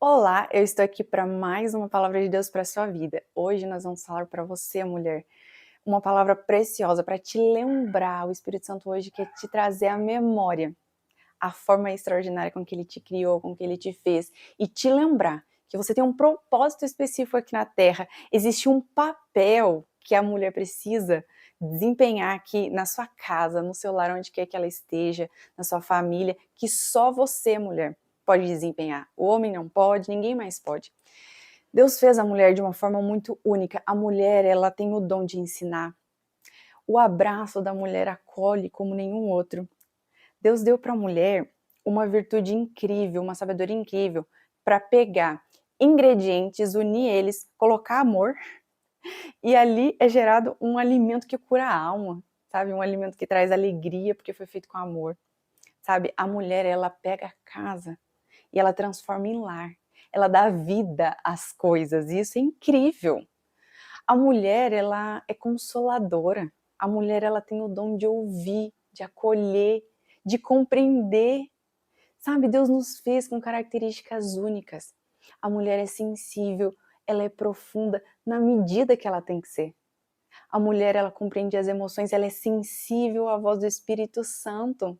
Olá, eu estou aqui para mais uma palavra de Deus para a sua vida. Hoje nós vamos falar para você, mulher, uma palavra preciosa para te lembrar. O Espírito Santo hoje quer te trazer à memória a forma extraordinária com que ele te criou, com que ele te fez, e te lembrar que você tem um propósito específico aqui na Terra. Existe um papel que a mulher precisa desempenhar aqui na sua casa, no seu lar, onde quer que ela esteja, na sua família, que só você, mulher, pode desempenhar. O homem não pode, ninguém mais pode. Deus fez a mulher de uma forma muito única. A mulher, ela tem o dom de ensinar. O abraço da mulher acolhe como nenhum outro. Deus deu para a mulher uma virtude incrível, uma sabedoria incrível para pegar ingredientes, unir eles, colocar amor e ali é gerado um alimento que cura a alma, sabe? Um alimento que traz alegria porque foi feito com amor, sabe? A mulher, ela pega a casa e ela transforma em lar. Ela dá vida às coisas e isso é incrível. A mulher, ela é consoladora. A mulher, ela tem o dom de ouvir, de acolher, de compreender. Sabe, Deus nos fez com características únicas. A mulher é sensível, ela é profunda na medida que ela tem que ser. A mulher, ela compreende as emoções, ela é sensível à voz do Espírito Santo.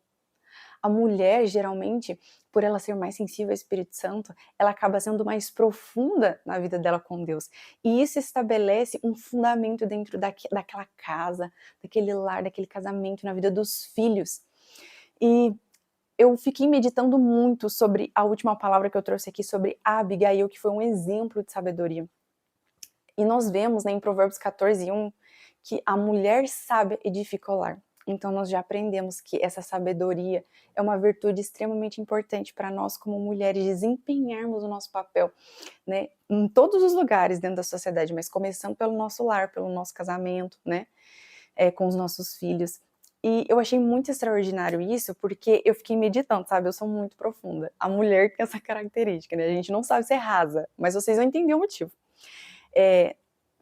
A mulher, geralmente, por ela ser mais sensível ao Espírito Santo, ela acaba sendo mais profunda na vida dela com Deus. E isso estabelece um fundamento dentro daquela casa, daquele lar, daquele casamento, na vida dos filhos. E eu fiquei meditando muito sobre a última palavra que eu trouxe aqui, sobre Abigail, que foi um exemplo de sabedoria. E nós vemos, né, em Provérbios 14:1, que a mulher sábia edifica o lar. Então nós já aprendemos que essa sabedoria é uma virtude extremamente importante para nós como mulheres desempenharmos o nosso papel, né, em todos os lugares dentro da sociedade, mas começando pelo nosso lar, pelo nosso casamento, né, com os nossos filhos. E eu achei muito extraordinário isso, porque eu fiquei meditando, sabe? Eu sou muito profunda. A mulher tem essa característica, né? A gente não sabe ser rasa, mas vocês vão entender o motivo.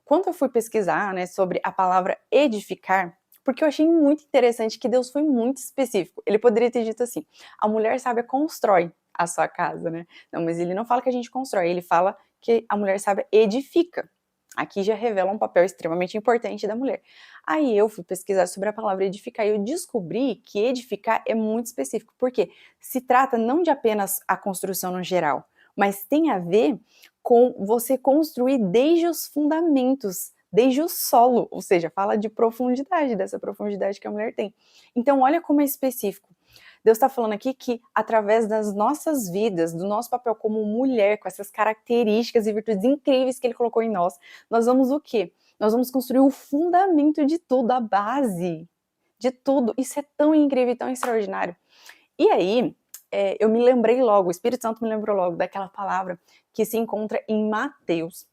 Quando eu fui pesquisar, né, sobre a palavra edificar, porque eu achei muito interessante que Deus foi muito específico. Ele poderia ter dito assim: a mulher sábia constrói a sua casa, né? Não, mas ele não fala que a gente constrói, ele fala que a mulher sábia edifica. Aqui já revela um papel extremamente importante da mulher. Aí eu fui pesquisar sobre a palavra edificar e eu descobri que edificar é muito específico, porque se trata não de apenas a construção no geral, mas tem a ver com você construir desde os fundamentos, desde o solo, ou seja, fala de profundidade, dessa profundidade que a mulher tem. Então olha como é específico. Deus está falando aqui que através das nossas vidas, do nosso papel como mulher, com essas características e virtudes incríveis que Ele colocou em nós, nós vamos o quê? Nós vamos construir o fundamento de tudo, a base de tudo. Isso é tão incrível e tão extraordinário. E aí, eu me lembrei logo, o Espírito Santo me lembrou logo daquela palavra que se encontra em Mateus,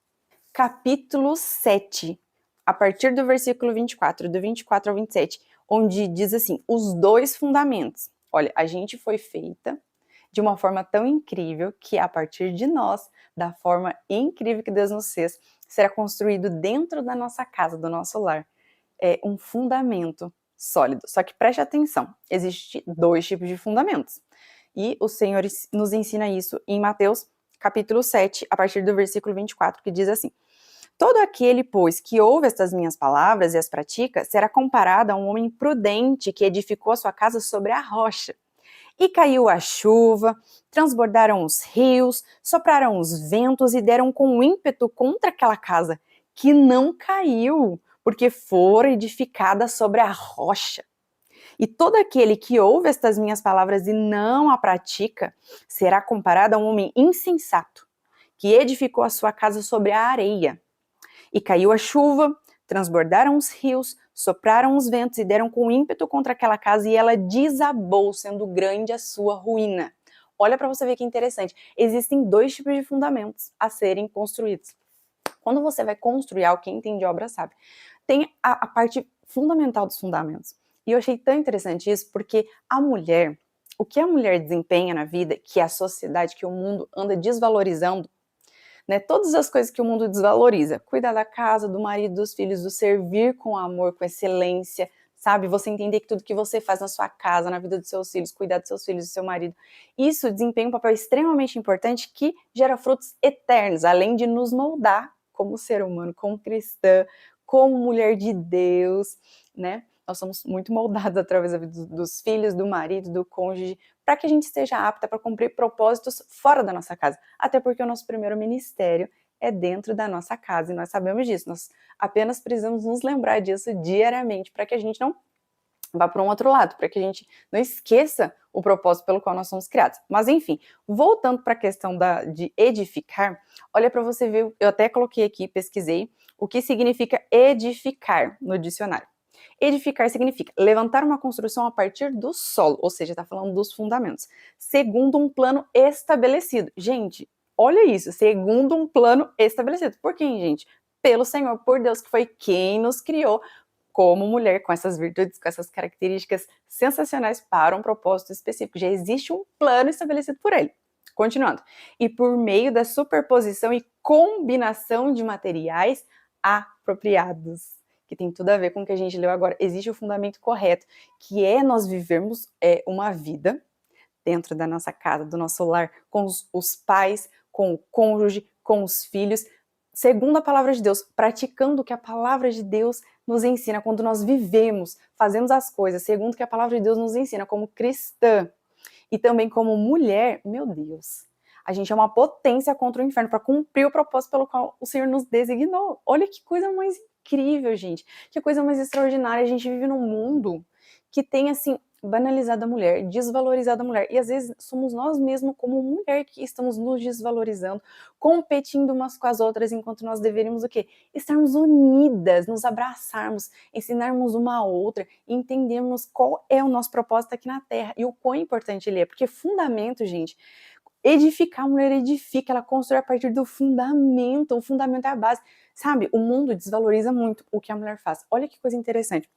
capítulo 7, a partir do versículo 24, do 24 ao 27, onde diz assim, os dois fundamentos. Olha, a gente foi feita de uma forma tão incrível que a partir de nós, da forma incrível que Deus nos fez, será construído dentro da nossa casa, do nosso lar, um fundamento sólido. Só que preste atenção, existem dois tipos de fundamentos. E o Senhor nos ensina isso em Mateus capítulo 7, a partir do versículo 24, que diz assim: todo aquele, pois, que ouve estas minhas palavras e as pratica, será comparado a um homem prudente que edificou a sua casa sobre a rocha. E caiu a chuva, transbordaram os rios, sopraram os ventos e deram com ímpeto contra aquela casa, que não caiu, porque fora edificada sobre a rocha. E todo aquele que ouve estas minhas palavras e não a pratica, será comparado a um homem insensato, que edificou a sua casa sobre a areia. E caiu a chuva, transbordaram os rios, sopraram os ventos e deram com ímpeto contra aquela casa e ela desabou, sendo grande a sua ruína. Olha para você ver que interessante. Existem dois tipos de fundamentos a serem construídos. Quando você vai construir algo, quem entende obra sabe, tem a parte fundamental dos fundamentos. E eu achei tão interessante isso porque a mulher, o que a mulher desempenha na vida, que a sociedade, que o mundo anda desvalorizando, né, todas as coisas que o mundo desvaloriza, cuidar da casa, do marido, dos filhos, do servir com amor, com excelência, sabe? Você entender que tudo que você faz na sua casa, na vida dos seus filhos, cuidar dos seus filhos, do seu marido, isso desempenha um papel extremamente importante que gera frutos eternos, além de nos moldar como ser humano, como cristã, como mulher de Deus, né? Nós somos muito moldados através da vida dos filhos, do marido, do cônjuge, para que a gente esteja apta para cumprir propósitos fora da nossa casa. Até porque o nosso primeiro ministério é dentro da nossa casa, e nós sabemos disso. Nós apenas precisamos nos lembrar disso diariamente, para que a gente não vá para um outro lado, para que a gente não esqueça o propósito pelo qual nós somos criados. Mas enfim, voltando para a questão de edificar, olha para você ver, eu até coloquei aqui, pesquisei, o que significa edificar no dicionário. Edificar significa levantar uma construção a partir do solo, ou seja, está falando dos fundamentos, segundo um plano estabelecido. Gente, olha isso, segundo um plano estabelecido. Por quem, gente? Pelo Senhor, por Deus, que foi quem nos criou como mulher, com essas virtudes, com essas características sensacionais para um propósito específico. Já existe um plano estabelecido por ele. Continuando. E por meio da superposição e combinação de materiais apropriados, que tem tudo a ver com o que a gente leu agora. Existe o fundamento correto, que é nós vivermos uma vida dentro da nossa casa, do nosso lar, com os pais, com o cônjuge, com os filhos, segundo a palavra de Deus, praticando o que a palavra de Deus nos ensina, quando nós vivemos, fazemos as coisas segundo o que a palavra de Deus nos ensina, como cristã e também como mulher, meu Deus, a gente é uma potência contra o inferno para cumprir o propósito pelo qual o Senhor nos designou. Olha que coisa mais incrível, gente, que coisa mais extraordinária. A gente vive num mundo que tem, assim, banalizado a mulher, desvalorizado a mulher, e às vezes somos nós mesmos como mulher que estamos nos desvalorizando, competindo umas com as outras, enquanto nós deveríamos o quê? Estarmos unidas, nos abraçarmos, ensinarmos uma a outra, entendermos qual é o nosso propósito aqui na Terra e o quão importante ele é, porque fundamento, gente, edificar, a mulher edifica, ela constrói a partir do fundamento, o fundamento é a base, sabe? O mundo desvaloriza muito o que a mulher faz. Olha que coisa interessante.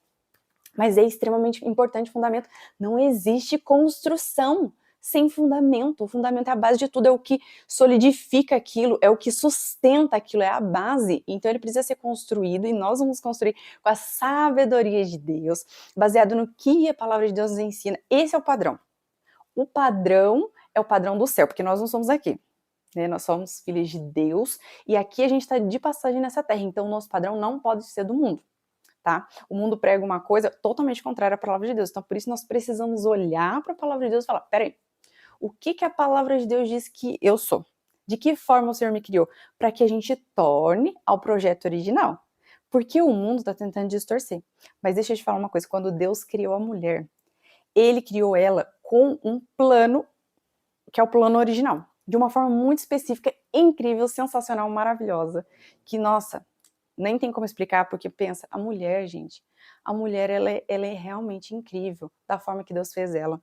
Mas é extremamente importante o fundamento. Não existe construção sem fundamento. O fundamento é a base de tudo, é o que solidifica aquilo, é o que sustenta aquilo, é a base. Então ele precisa ser construído e nós vamos construir com a sabedoria de Deus, baseado no que a palavra de Deus nos ensina. Esse é o padrão. O padrão é o padrão do céu, porque nós não somos aqui. Né? Nós somos filhos de Deus e aqui a gente está de passagem nessa terra. Então o nosso padrão não pode ser do mundo. Tá? O mundo prega uma coisa totalmente contrária à palavra de Deus. Então, por isso, nós precisamos olhar para a palavra de Deus e falar, peraí, o que a palavra de Deus diz que eu sou? De que forma o Senhor me criou? Para que a gente torne ao projeto original. Porque o mundo está tentando distorcer. Mas deixa eu te falar uma coisa, quando Deus criou a mulher, Ele criou ela com um plano, que é o plano original. De uma forma muito específica, incrível, sensacional, maravilhosa. Que, nossa, nem tem como explicar, porque pensa, a mulher, gente, a mulher, ela é realmente incrível, da forma que Deus fez ela.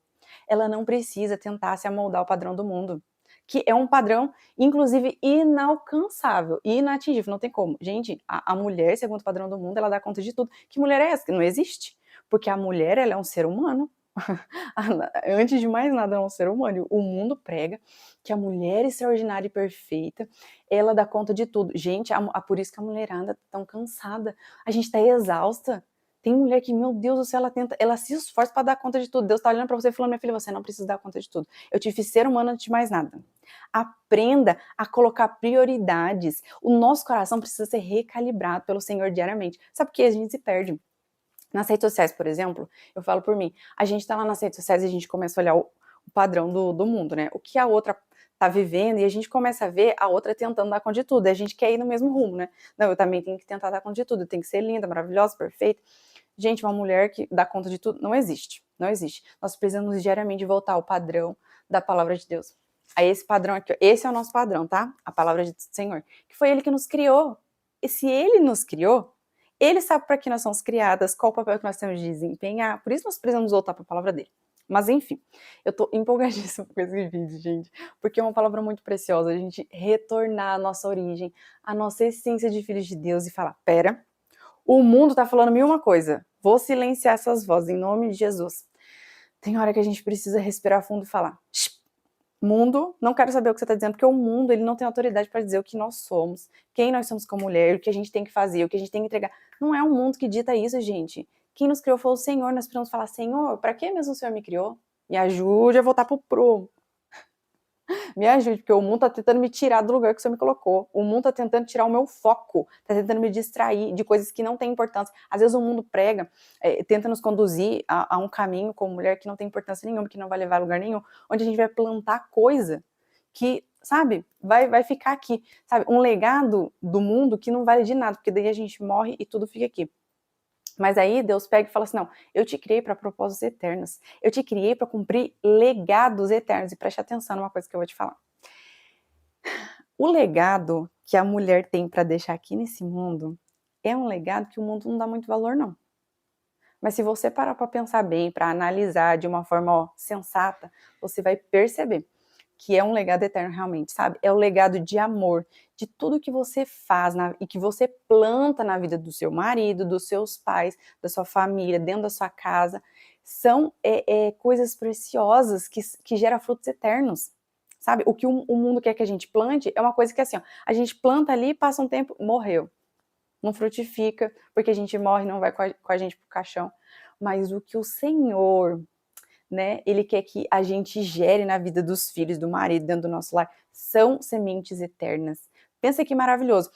Ela não precisa tentar se amoldar ao padrão do mundo, que é um padrão, inclusive, inalcançável, inatingível, não tem como. Gente, a mulher, segundo o padrão do mundo, ela dá conta de tudo. Que mulher é essa? Que não existe. Porque a mulher, ela é um ser humano. Antes de mais nada, é um ser humano. O mundo prega que a mulher extraordinária e perfeita, ela dá conta de tudo. Gente, por isso que a mulherada tá tão cansada. A gente tá exausta. Tem mulher que, meu Deus do céu, ela se esforça para dar conta de tudo. Deus tá olhando para você e falando, minha filha, você não precisa dar conta de tudo. Eu te fiz ser humano antes de mais nada. Aprenda a colocar prioridades. O nosso coração precisa ser recalibrado pelo Senhor diariamente. Sabe por que a gente se perde? Nas redes sociais, por exemplo, eu falo por mim, a gente tá lá nas redes sociais e a gente começa a olhar o padrão do mundo, né? O que a outra tá vivendo e a gente começa a ver a outra tentando dar conta de tudo. E a gente quer ir no mesmo rumo, né? Não, eu também tenho que tentar dar conta de tudo, eu tenho que ser linda, maravilhosa, perfeita. Gente, uma mulher que dá conta de tudo não existe, não existe. Nós precisamos diariamente voltar ao padrão da palavra de Deus. A esse padrão aqui, esse é o nosso padrão, tá? A palavra do Senhor, que foi Ele que nos criou. E se Ele nos criou, Ele sabe para que nós somos criadas, qual o papel que nós temos de desempenhar, por isso nós precisamos voltar para a palavra dele. Mas enfim, eu tô empolgadíssima com esse vídeo, gente, porque é uma palavra muito preciosa, a gente retornar à nossa origem, à nossa essência de filhos de Deus e falar, pera, o mundo tá falando mil uma coisa, vou silenciar essas vozes em nome de Jesus. Tem hora que a gente precisa respirar fundo e falar, mundo, não quero saber o que você está dizendo, porque o mundo, ele não tem autoridade para dizer o que nós somos, quem nós somos como mulher, o que a gente tem que fazer, o que a gente tem que entregar. Não é o mundo que dita isso, gente. Quem nos criou foi o Senhor. Nós precisamos falar, Senhor, para que mesmo o Senhor me criou? Me ajude a voltar pro prumo. Me ajude, porque o mundo tá tentando me tirar do lugar que o Senhor me colocou. O mundo tá tentando tirar o meu foco, tá tentando me distrair de coisas que não têm importância. Às vezes o mundo prega, tenta nos conduzir a um caminho como mulher que não tem importância nenhuma, que não vai levar a lugar nenhum, onde a gente vai plantar coisa que, sabe, vai ficar aqui, sabe, um legado do mundo que não vale de nada, porque daí a gente morre e tudo fica aqui. Mas aí Deus pega e fala assim, não, eu te criei para propósitos eternos, eu te criei para cumprir legados eternos, e preste atenção numa coisa que eu vou te falar. O legado que a mulher tem para deixar aqui nesse mundo é um legado que o mundo não dá muito valor, não. Mas se você parar para pensar bem, para analisar de uma forma sensata, você vai perceber que é um legado eterno realmente, sabe? É o legado de amor, de tudo que você faz e que você planta na vida do seu marido, dos seus pais, da sua família, dentro da sua casa. São coisas preciosas que geram frutos eternos, sabe? O que o mundo quer que a gente plante é uma coisa que assim, ó, a gente planta ali, passa um tempo, morreu. Não frutifica, porque a gente morre, não vai com a gente pro caixão. Mas o que o Senhor, né, Ele quer que a gente gere na vida dos filhos, do marido, dentro do nosso lar, são sementes eternas. Pensa que maravilhoso.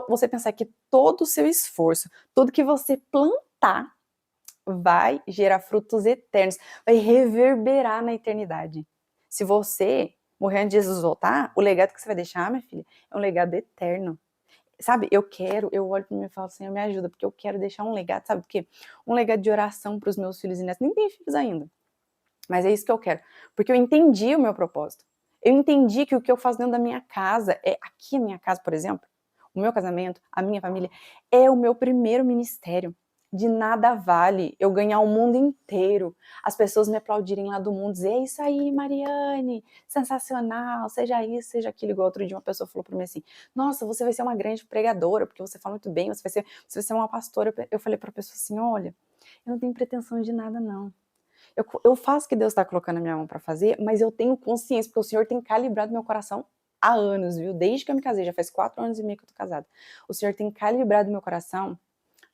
Você pensar que todo o seu esforço, tudo que você plantar, vai gerar frutos eternos, vai reverberar na eternidade. Se você morrer antes de Jesus voltar, o legado que você vai deixar, minha filha, é um legado eterno. Sabe, eu olho para mim e falo, Senhor, me ajuda, porque eu quero deixar um legado, sabe o quê? Um legado de oração para os meus filhos e netos. Nem tenho filhos ainda, mas é isso que eu quero, porque eu entendi o meu propósito. Eu entendi que o que eu faço dentro da minha casa, aqui na minha casa, por exemplo, o meu casamento, a minha família, é o meu primeiro ministério. De nada vale eu ganhar o mundo inteiro, as pessoas me aplaudirem lá do mundo, dizer, é isso aí, Mariane, sensacional, seja isso, seja aquilo. Igual outro dia uma pessoa falou para mim assim, nossa, você vai ser uma grande pregadora, porque você fala muito bem, você vai ser uma pastora. Eu falei para a pessoa assim, olha, eu não tenho pretensão de nada não. Eu faço o que Deus está colocando na minha mão para fazer, mas eu tenho consciência, porque o Senhor tem calibrado meu coração há anos, viu? Desde que eu me casei, já faz 4 anos e meio que eu tô casada. O Senhor tem calibrado meu coração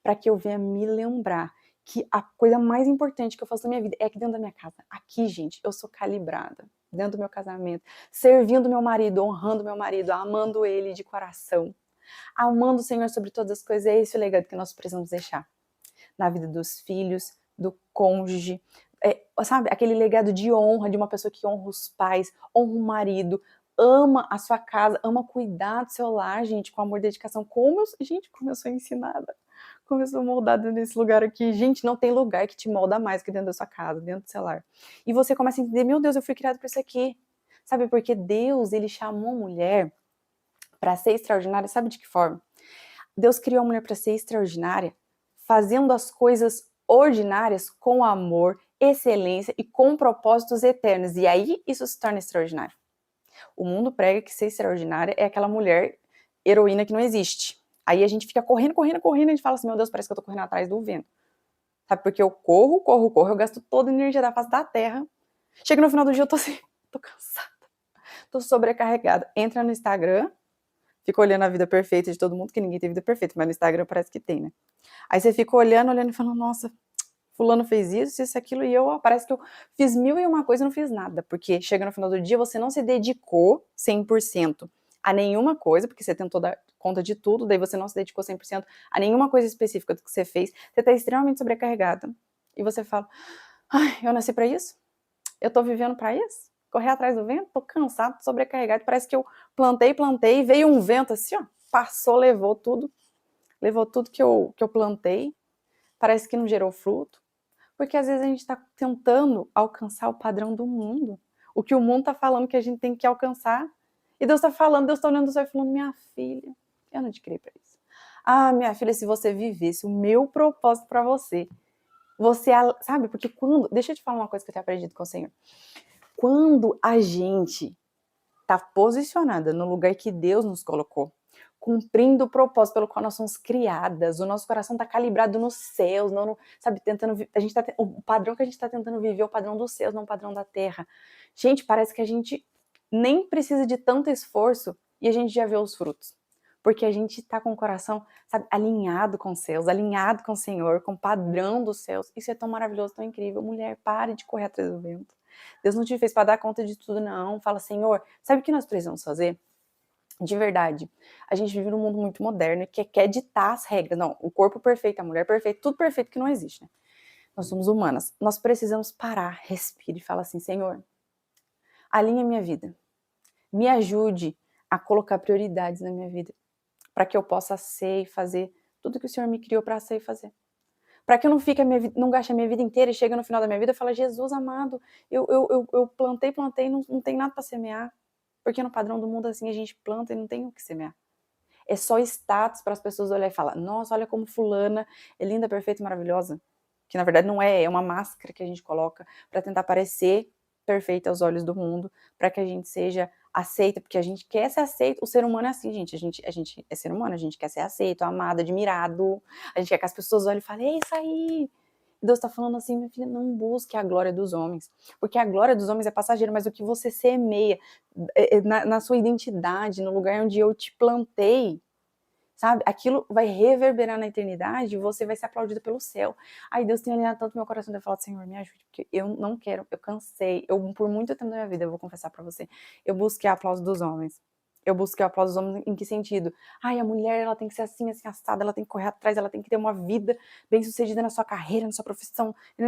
para que eu venha me lembrar que a coisa mais importante que eu faço na minha vida é aqui dentro da minha casa. Aqui, gente, eu sou calibrada. Dentro do meu casamento, servindo meu marido, honrando meu marido, amando ele de coração. Amando o Senhor sobre todas as coisas. É esse o legado que nós precisamos deixar. Na vida dos filhos, do cônjuge, sabe, aquele legado de honra, de uma pessoa que honra os pais, honra o marido, ama a sua casa, ama cuidar do seu lar, gente, com amor e dedicação. Como eu sou ensinada, como eu sou moldada nesse lugar aqui. Gente, não tem lugar que te molda mais que dentro da sua casa, dentro do seu lar. E você começa a entender, meu Deus, eu fui criado para isso aqui. Sabe, porque Deus, Ele chamou a mulher para ser extraordinária, sabe de que forma? Deus criou a mulher para ser extraordinária, fazendo as coisas ordinárias com amor, excelência e com propósitos eternos. E aí isso se torna extraordinário. O mundo prega que ser extraordinária é aquela mulher heroína que não existe. Aí a gente fica correndo, e a gente fala assim, meu Deus, parece que eu tô correndo atrás do vento. Sabe, porque eu corro, eu gasto toda a energia da face da terra. Chega no final do dia, eu tô assim, tô cansada, tô sobrecarregada. Entra no Instagram, fica olhando a vida perfeita de todo mundo, que ninguém tem vida perfeita, mas no Instagram parece que tem, né? Aí você fica olhando e falando, nossa, fulano fez isso, aquilo, e parece que eu fiz 1001 coisa e não fiz nada, porque chega no final do dia, você não se dedicou 100% a nenhuma coisa, porque você tentou dar conta de tudo, daí você não se dedicou 100% a nenhuma coisa específica do que você fez, você tá extremamente sobrecarregada, e você fala, ai, eu nasci pra isso? Eu tô vivendo pra isso? Correr atrás do vento? Tô cansado, tô sobrecarregado, parece que eu plantei, veio um vento assim, ó, passou, levou tudo que eu plantei, parece que não gerou fruto, porque às vezes a gente está tentando alcançar o padrão do mundo, o que o mundo está falando que a gente tem que alcançar, e Deus está falando, Deus está olhando do céu e falando, minha filha, eu não te criei para isso. Ah, minha filha, se você vivesse o meu propósito para você, sabe, porque deixa eu te falar uma coisa que eu tenho aprendido com o Senhor, quando a gente está posicionada no lugar que Deus nos colocou, cumprindo o propósito pelo qual nós somos criadas, o nosso coração está calibrado nos céus, não, sabe, o padrão que a gente está tentando viver é o padrão dos céus, não o padrão da terra. Gente, parece que a gente nem precisa de tanto esforço e a gente já vê os frutos. Porque a gente tá com o coração, sabe, alinhado com os céus, alinhado com o Senhor, com o padrão dos céus. Isso é tão maravilhoso, tão incrível. Mulher, pare de correr atrás do vento. Deus não te fez para dar conta de tudo, não. Fala, Senhor, sabe o que nós precisamos fazer? De verdade, a gente vive num mundo muito moderno que quer ditar as regras. Não, o corpo perfeito, a mulher perfeita, tudo perfeito que não existe, né? Nós somos humanas. Nós precisamos parar, respirar e falar assim, Senhor, alinha minha vida. Me ajude a colocar prioridades na minha vida, para que eu possa ser e fazer tudo que o Senhor me criou para ser e fazer. Para que eu não fique não gaste a minha vida inteira e chega no final da minha vida e fala, Jesus amado, eu plantei, não tem nada para semear. Porque no padrão do mundo assim a gente planta e não tem o que semear. É só status para as pessoas olharem e falar, nossa, olha como fulana é linda, perfeita e maravilhosa. Que na verdade não é, é uma máscara que a gente coloca para tentar parecer perfeita aos olhos do mundo, para que a gente seja aceita, porque a gente quer ser aceito. O ser humano é assim, gente. A gente é ser humano, a gente quer ser aceito, amado, admirado. A gente quer que as pessoas olhem e falem, é isso aí. Deus está falando assim, minha filha, não busque a glória dos homens, porque a glória dos homens é passageira, mas o que você semeia na sua identidade, no lugar onde eu te plantei, sabe? Aquilo vai reverberar na eternidade e você vai ser aplaudido pelo céu. Aí Deus tem alinhado tanto meu coração de eu falar, Senhor, me ajude, porque eu não quero, eu cansei, por muito tempo da minha vida, eu vou confessar pra você, eu busquei o aplauso dos homens. Eu busquei o aplauso dos homens em que sentido? Ai, a mulher, ela tem que ser assim, assim, assada, ela tem que correr atrás, ela tem que ter uma vida bem sucedida na sua carreira, na sua profissão. E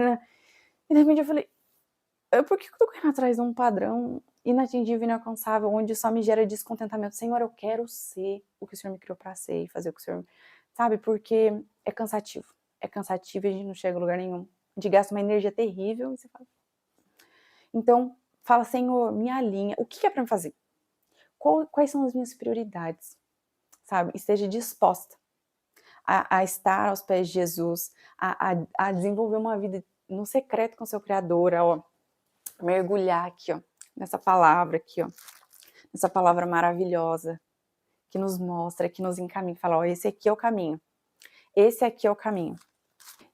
de repente eu falei, por que eu tô correndo atrás de um padrão inatingível e inalcançável, onde só me gera descontentamento? Senhor, eu quero ser o que o Senhor me criou pra ser e fazer o que o Senhor... Sabe, porque é cansativo. É cansativo e a gente não chega a lugar nenhum. A gente gasta uma energia terrível e você fala... Então, fala, Senhor, me alinha. O que é pra me fazer? Quais são as minhas prioridades? Sabe, esteja disposta a estar aos pés de Jesus, a desenvolver uma vida no secreto com o seu Criador, ó, mergulhar aqui, ó, nessa palavra aqui, ó, nessa palavra maravilhosa, que nos mostra, que nos encaminha, que fala, ó, esse aqui é o caminho, esse aqui é o caminho.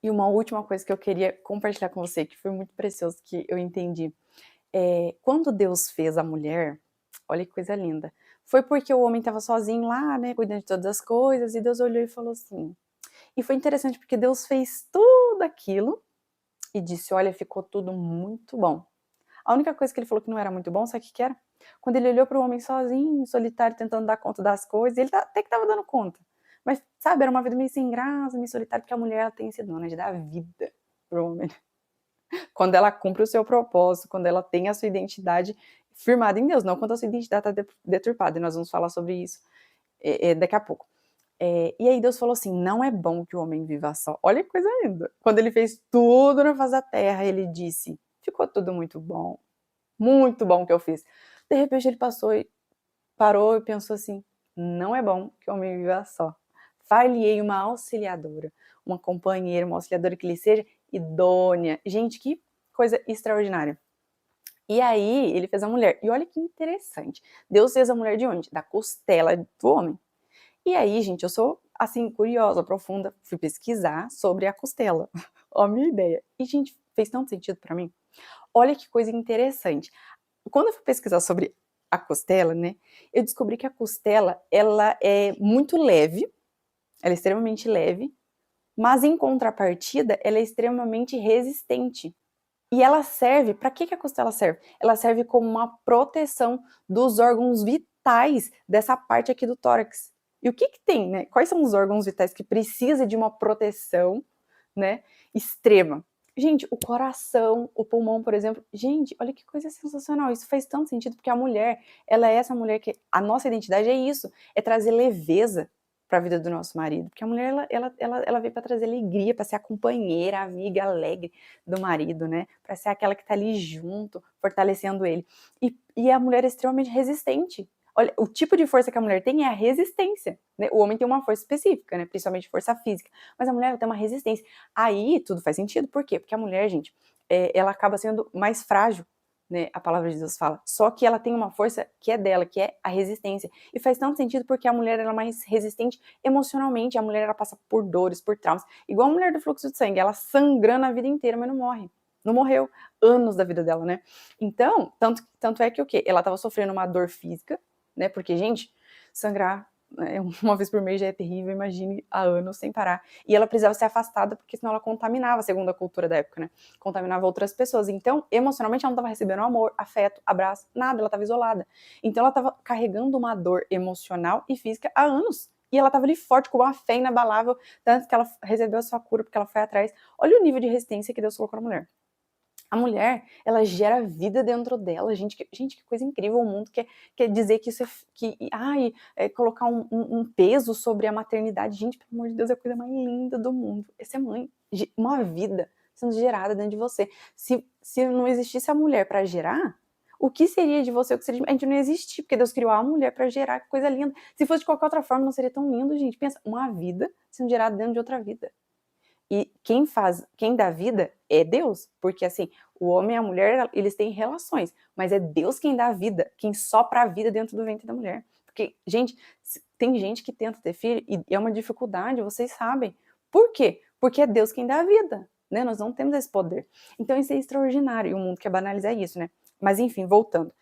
E uma última coisa que eu queria compartilhar com você, que foi muito precioso, que eu entendi, quando Deus fez a mulher, olha que coisa linda, foi porque o homem estava sozinho lá, né, cuidando de todas as coisas, e Deus olhou e falou assim, e foi interessante porque Deus fez tudo aquilo, e disse, olha, ficou tudo muito bom. A única coisa que ele falou que não era muito bom, sabe o que era? Quando ele olhou para o homem sozinho, solitário, tentando dar conta das coisas, ele até que estava dando conta. Mas, sabe, era uma vida meio sem graça, meio solitária, porque a mulher ela tem esse dom, né, de dar vida pro homem. Quando ela cumpre o seu propósito, quando ela tem a sua identidade firmada em Deus, não quando a sua identidade está deturpada, e nós vamos falar sobre isso daqui a pouco. E aí Deus falou assim, não é bom que o homem viva só. Olha que coisa linda. Quando ele fez tudo na face da terra, ele disse, ficou tudo muito bom que eu fiz. De repente ele parou e pensou assim, não é bom que o homem viva só. Far-lhe-ei uma auxiliadora, uma companheira, uma auxiliadora que lhe seja idônea. Gente, que coisa extraordinária. E aí ele fez a mulher. E olha que interessante. Deus fez a mulher de onde? Da costela do homem. E aí, gente, eu sou, assim, curiosa, profunda, fui pesquisar sobre a costela. Ó, a minha ideia. E, gente, fez tanto sentido pra mim. Olha que coisa interessante. Quando eu fui pesquisar sobre a costela, né, eu descobri que a costela, ela é muito leve, ela é extremamente leve, mas em contrapartida, ela é extremamente resistente. E ela serve, para que a costela serve? Ela serve como uma proteção dos órgãos vitais dessa parte aqui do tórax. E o que tem, né? Quais são os órgãos vitais que precisam de uma proteção, né, extrema? Gente, o coração, o pulmão, por exemplo. Gente, olha que coisa sensacional. Isso faz tanto sentido, porque a mulher, ela é essa mulher que... A nossa identidade é isso, é trazer leveza para a vida do nosso marido. Porque a mulher, ela veio para trazer alegria, para ser a companheira, a amiga alegre do marido, né? Para ser aquela que está ali junto, fortalecendo ele. E a mulher é extremamente resistente. Olha, o tipo de força que a mulher tem é a resistência, né? O homem tem uma força específica, né? Principalmente força física. Mas a mulher ela tem uma resistência. Aí tudo faz sentido. Por quê? Porque a mulher, gente, ela acaba sendo mais frágil, né? A palavra de Deus fala. Só que ela tem uma força que é dela, que é a resistência. E faz tanto sentido porque a mulher ela é mais resistente emocionalmente. A mulher ela passa por dores, por traumas. Igual a mulher do fluxo de sangue. Ela sangrando a vida inteira, mas não morre. Não morreu. Anos da vida dela, né? Então, tanto é que o quê? Ela estava sofrendo uma dor física, né? Porque, gente, sangrar uma vez por mês já é terrível, imagine há anos sem parar. E ela precisava ser afastada, porque senão ela contaminava, segundo a cultura da época, né? Contaminava outras pessoas. Então, emocionalmente, ela não estava recebendo amor, afeto, abraço, nada, ela estava isolada. Então, ela estava carregando uma dor emocional e física há anos. E ela estava ali forte, com uma fé inabalável, tanto que ela recebeu a sua cura, porque ela foi atrás. Olha o nível de resistência que Deus colocou na mulher. A mulher, ela gera vida dentro dela. Gente, que coisa incrível. O mundo quer dizer que isso é colocar um peso sobre a maternidade. Gente, pelo amor de Deus, é a coisa mais linda do mundo. Essa é mãe. Uma vida sendo gerada dentro de você. Se não existisse a mulher para gerar, o que seria de você? O que seria de... A gente não ia existir, porque Deus criou a mulher para gerar, que coisa linda. Se fosse de qualquer outra forma, não seria tão lindo, gente. Pensa, uma vida sendo gerada dentro de outra vida. E quem dá vida é Deus, porque assim, o homem e a mulher, eles têm relações, mas é Deus quem dá a vida, quem sopra a vida dentro do ventre da mulher. Porque, gente, tem gente que tenta ter filho e é uma dificuldade, vocês sabem. Por quê? Porque é Deus quem dá a vida, né? Nós não temos esse poder. Então isso é extraordinário, e o mundo quer banalizar isso, né? Mas enfim, voltando.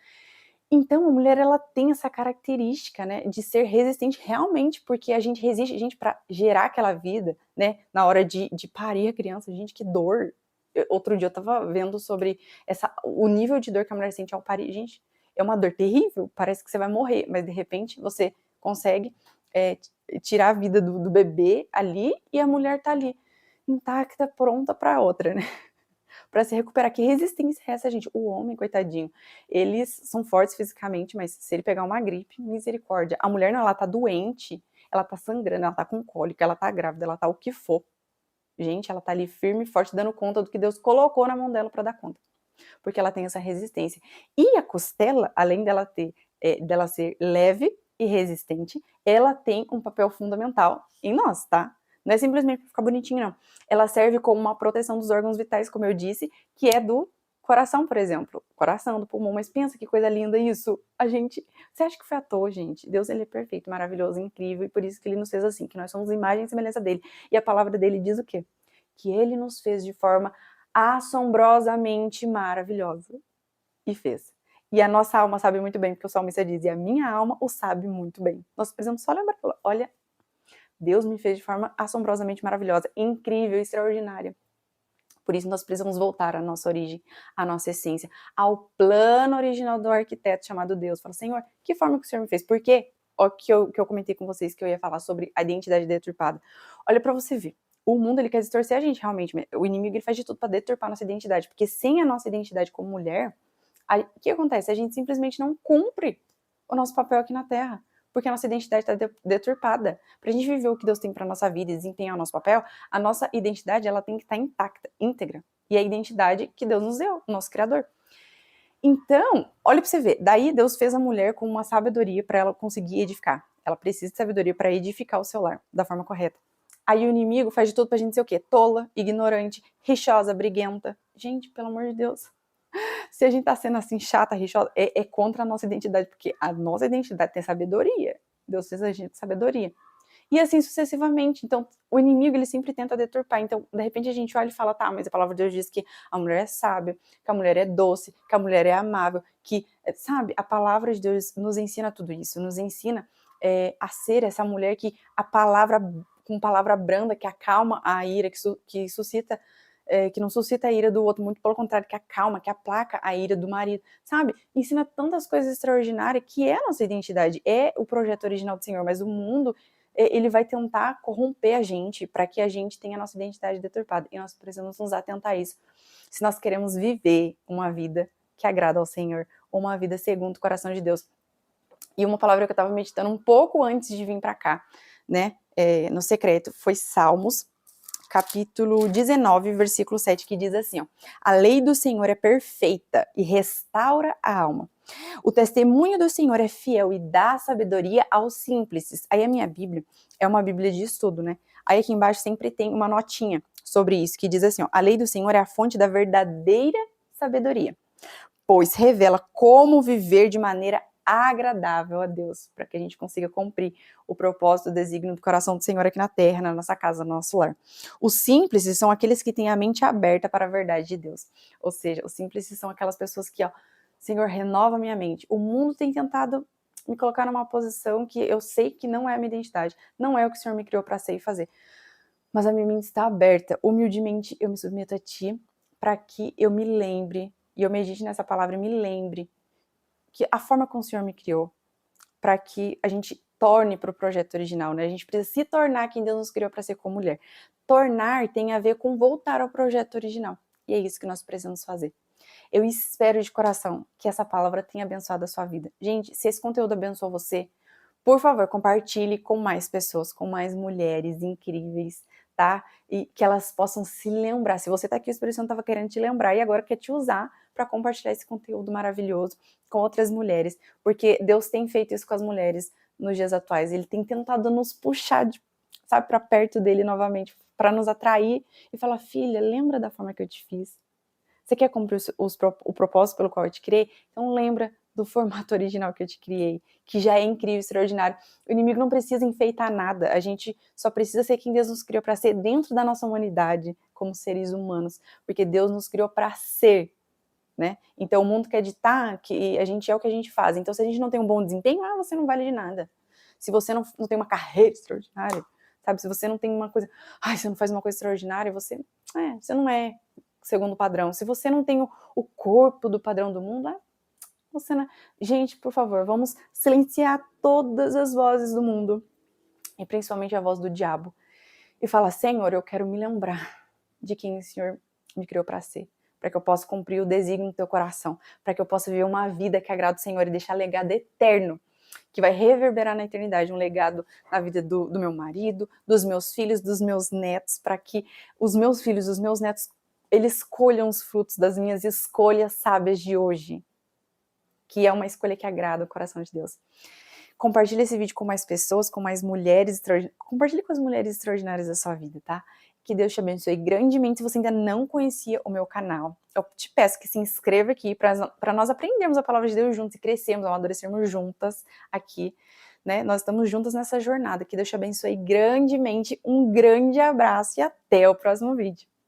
Então, a mulher, ela tem essa característica, né, de ser resistente realmente, porque a gente resiste, gente, para gerar aquela vida, né, na hora de parir a criança. Gente, que dor. Outro dia eu tava vendo sobre o nível de dor que a mulher sente ao parir. Gente, é uma dor terrível, parece que você vai morrer, mas de repente você consegue tirar a vida do bebê ali e a mulher tá ali, intacta, pronta para outra, né? Para se recuperar. Que resistência é essa, gente? O homem, coitadinho, eles são fortes fisicamente, mas se ele pegar uma gripe, misericórdia. A mulher não, ela tá doente, ela tá sangrando, ela tá com cólica, ela tá grávida, ela tá o que for. Gente, ela tá ali firme e forte, dando conta do que Deus colocou na mão dela para dar conta. Porque ela tem essa resistência. E a costela, além dela ser leve e resistente, ela tem um papel fundamental em nós, tá? Não é simplesmente para ficar bonitinho, não. Ela serve como uma proteção dos órgãos vitais, como eu disse, que é do coração, por exemplo. Coração, do pulmão. Mas pensa que coisa linda isso. Você acha que foi à toa, gente? Deus, ele é perfeito, maravilhoso, incrível, e por isso que ele nos fez assim, que nós somos imagem e semelhança dele. E a palavra dele diz o quê? Que ele nos fez de forma assombrosamente maravilhosa. E fez. E a nossa alma sabe muito bem, porque o salmista diz, e a minha alma o sabe muito bem. Nós precisamos só lembrar, olha, Deus me fez de forma assombrosamente maravilhosa, incrível, extraordinária. Por isso nós precisamos voltar à nossa origem, à nossa essência, ao plano original do arquiteto chamado Deus. Fala, Senhor, que forma que o Senhor me fez? Por quê? O que eu comentei com vocês que eu ia falar sobre a identidade deturpada. Olha para você ver. O mundo, ele quer distorcer a gente, realmente. O inimigo, ele faz de tudo para deturpar a nossa identidade. Porque sem a nossa identidade como mulher, o que acontece? A gente simplesmente não cumpre o nosso papel aqui na Terra. Porque a nossa identidade está deturpada. Para a gente viver o que Deus tem para nossa vida e desempenhar o nosso papel, a nossa identidade, ela tem que estar intacta, íntegra. E é a identidade que Deus nos deu, o nosso Criador. Então, olha para você ver, daí Deus fez a mulher com uma sabedoria para ela conseguir edificar. Ela precisa de sabedoria para edificar o seu lar da forma correta. Aí o inimigo faz de tudo pra gente ser o quê? Tola, ignorante, rixosa, briguenta. Gente, pelo amor de Deus. Se a gente tá sendo assim, chata, rixosa, é contra a nossa identidade, porque a nossa identidade tem sabedoria. Deus fez a gente com sabedoria. E assim sucessivamente. Então, o inimigo, ele sempre tenta deturpar. Então, de repente, a gente olha e fala, tá, mas a palavra de Deus diz que a mulher é sábia, que a mulher é doce, que a mulher é amável, que, sabe, a palavra de Deus nos ensina tudo isso, nos ensina a ser essa mulher que com palavra branda, que acalma a ira, que suscita que não suscita a ira do outro, muito pelo contrário, que acalma, que aplaca a ira do marido, sabe? Ensina tantas coisas extraordinárias que é a nossa identidade, é o projeto original do Senhor, mas o mundo, ele vai tentar corromper a gente para que a gente tenha a nossa identidade deturpada, e nós precisamos nos atentar a isso. Se nós queremos viver uma vida que agrada ao Senhor, ou uma vida segundo o coração de Deus. E uma palavra que eu estava meditando um pouco antes de vir para cá, né, no secreto, foi Salmos, capítulo 19, versículo 7, que diz assim, ó, a lei do Senhor é perfeita e restaura a alma. O testemunho do Senhor é fiel e dá sabedoria aos simples. Aí a minha Bíblia é uma Bíblia de estudo, né? Aí aqui embaixo sempre tem uma notinha sobre isso, que diz assim, ó, a lei do Senhor é a fonte da verdadeira sabedoria, pois revela como viver de maneira agradável a Deus, para que a gente consiga cumprir o propósito, o desígnio do coração do Senhor aqui na terra, na nossa casa, no nosso lar. Os simples são aqueles que têm a mente aberta para a verdade de Deus. Ou seja, os simples são aquelas pessoas que, ó, Senhor, renova minha mente. O mundo tem tentado me colocar numa posição que eu sei que não é a minha identidade, não é o que o Senhor me criou para ser e fazer. Mas a minha mente está aberta, humildemente eu me submeto a Ti, para que eu me lembre, e eu medite nessa palavra e me lembre, que a forma como o Senhor me criou, para que a gente torne para o projeto original, né? A gente precisa se tornar quem Deus nos criou para ser como mulher. Tornar tem a ver com voltar ao projeto original. E é isso que nós precisamos fazer. Eu espero de coração que essa palavra tenha abençoado a sua vida. Gente, se esse conteúdo abençoou você, por favor, compartilhe com mais pessoas, com mais mulheres incríveis, tá? E que elas possam se lembrar. Se você tá aqui, o Espírito Santo estava querendo te lembrar e agora quer te usar para compartilhar esse conteúdo maravilhoso com outras mulheres, porque Deus tem feito isso com as mulheres nos dias atuais. Ele tem tentado nos puxar, sabe, para perto dele novamente, para nos atrair e falar: filha, lembra da forma que eu te fiz? Você quer cumprir o propósito pelo qual eu te criei? Então lembra do formato original que eu te criei, que já é incrível, extraordinário. O inimigo não precisa enfeitar nada, a gente só precisa ser quem Deus nos criou para ser dentro da nossa humanidade, como seres humanos, porque Deus nos criou para ser, né? Então o mundo quer ditar que a gente é o que a gente faz. Então se a gente não tem um bom desempenho, você não vale de nada. Se você não tem uma carreira extraordinária, sabe? Se você não tem uma coisa, você não faz uma coisa extraordinária, você não é segundo o padrão. Se você não tem o corpo do padrão do mundo, você não... Gente, por favor, vamos silenciar todas as vozes do mundo, e principalmente a voz do diabo, e falar: Senhor, eu quero me lembrar de quem o Senhor me criou para ser, para que eu possa cumprir o desígnio do teu coração, para que eu possa viver uma vida que agrada o Senhor e deixar legado eterno, que vai reverberar na eternidade, um legado na vida do meu marido, dos meus filhos, dos meus netos, para que os meus filhos, os meus netos, eles colham os frutos das minhas escolhas sábias de hoje, que é uma escolha que agrada o coração de Deus. Compartilhe esse vídeo com mais pessoas, com mais mulheres, compartilhe com as mulheres extraordinárias da sua vida, tá? Que Deus te abençoe grandemente. Se você ainda não conhecia o meu canal, eu te peço que se inscreva aqui para nós aprendermos a palavra de Deus juntos e crescermos, amadurecermos juntas aqui, né? Nós estamos juntas nessa jornada. Que Deus te abençoe grandemente. Um grande abraço e até o próximo vídeo.